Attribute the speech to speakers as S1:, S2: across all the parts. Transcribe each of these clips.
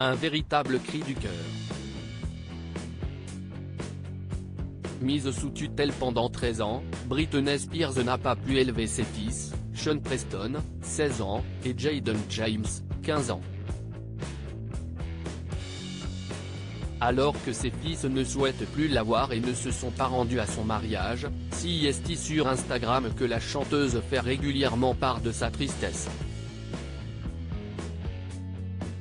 S1: Un véritable cri du cœur. Mise sous tutelle pendant 13 ans, Britney Spears n'a pas pu élever ses fils, Sean Preston, 16 ans, et Jayden James, 15 ans. Alors que ses fils ne souhaitent plus la voir et ne se sont pas rendus à son mariage, CST sur Instagram que la chanteuse fait régulièrement part de sa tristesse.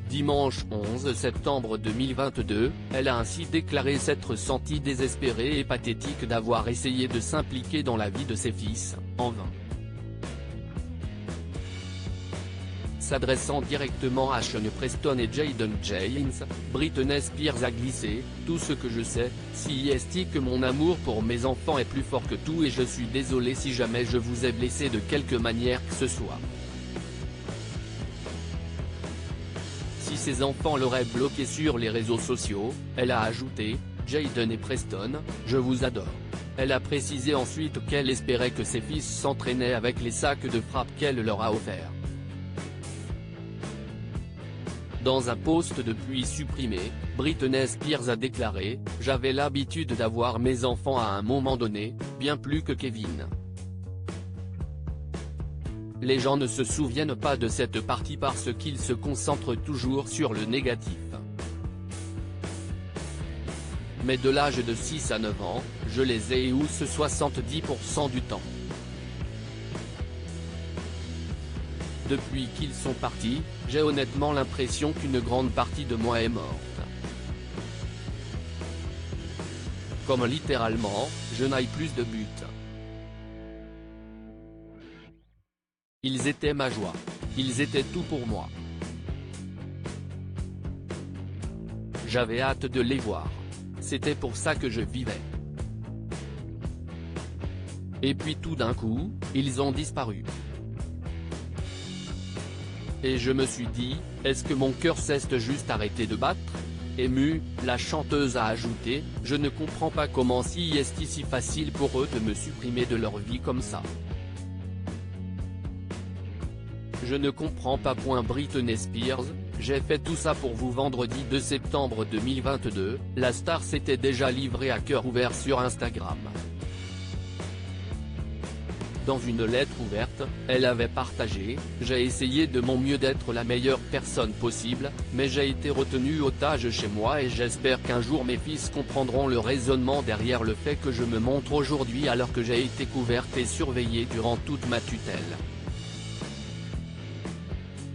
S1: Dimanche 11 septembre 2022, elle a ainsi déclaré s'être sentie désespérée et pathétique d'avoir essayé de s'impliquer dans la vie de ses fils, en vain. S'adressant directement à Sean Preston et Jayden James, Britney Spears a glissé « Tout ce que je sais, CST que mon amour pour mes enfants est plus fort que tout et je suis désolée si jamais je vous ai blessé de quelque manière que ce soit. Si ses enfants l'auraient bloqué sur les réseaux sociaux, elle a ajouté, Jayden et Preston, je vous adore. Elle a précisé ensuite qu'elle espérait que ses fils s'entraînaient avec les sacs de frappe qu'elle leur a offerts. Dans un post depuis supprimé, Britney Spears a déclaré « J'avais l'habitude d'avoir mes enfants à un moment donné, bien plus que Kevin. Les gens ne se souviennent pas de cette partie parce qu'ils se concentrent toujours sur le négatif. Mais de l'âge de 6 à 9 ans, je les ai eu 70% du temps. Depuis qu'ils sont partis, j'ai honnêtement l'impression qu'une grande partie de moi est morte. Comme littéralement, je n'ai plus de but. Ils étaient ma joie. Ils étaient tout pour moi. J'avais hâte de les voir. C'était pour ça que je vivais. Et puis tout d'un coup, ils ont disparu. Et je me suis dit, est-ce que mon cœur s'est juste arrêté de battre ? Émue, la chanteuse a ajouté, je ne comprends pas comment si est si facile pour eux de me supprimer de leur vie comme ça. Je ne comprends pas. Britney Spears, j'ai fait tout ça pour vous. Vendredi 2 septembre 2022, la star s'était déjà livrée à cœur ouvert sur Instagram. Dans une lettre ouverte, elle avait partagé « J'ai essayé de mon mieux d'être la meilleure personne possible, mais j'ai été retenue otage chez moi et j'espère qu'un jour mes fils comprendront le raisonnement derrière le fait que je me montre aujourd'hui alors que j'ai été couverte et surveillée durant toute ma tutelle. »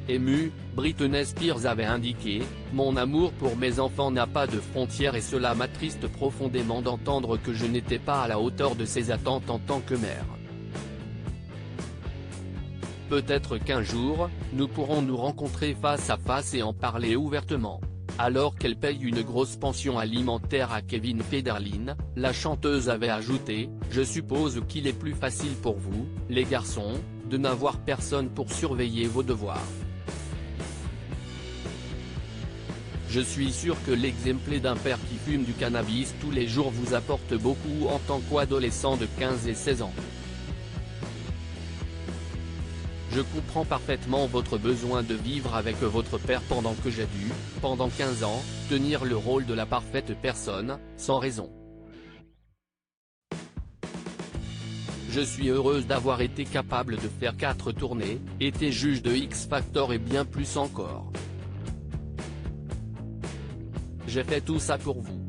S1: Émue, Britney Spears avait indiqué « Mon amour pour mes enfants n'a pas de frontières et cela m'attriste profondément d'entendre que je n'étais pas à la hauteur de ces attentes en tant que mère. Peut-être qu'un jour, nous pourrons nous rencontrer face à face et en parler ouvertement. » Alors qu'elle paye une grosse pension alimentaire à Kevin Federline, la chanteuse avait ajouté « Je suppose qu'il est plus facile pour vous, les garçons, de n'avoir personne pour surveiller vos devoirs. Je suis sûr que l'exemple d'un père qui fume du cannabis tous les jours vous apporte beaucoup en tant qu'adolescent de 15 et 16 ans. Je comprends parfaitement votre besoin de vivre avec votre père pendant que j'ai dû, pendant 15 ans, tenir le rôle de la parfaite personne, sans raison. Je suis heureuse d'avoir été capable de faire 4 tournées, été juge de X Factor et bien plus encore. J'ai fait tout ça pour vous.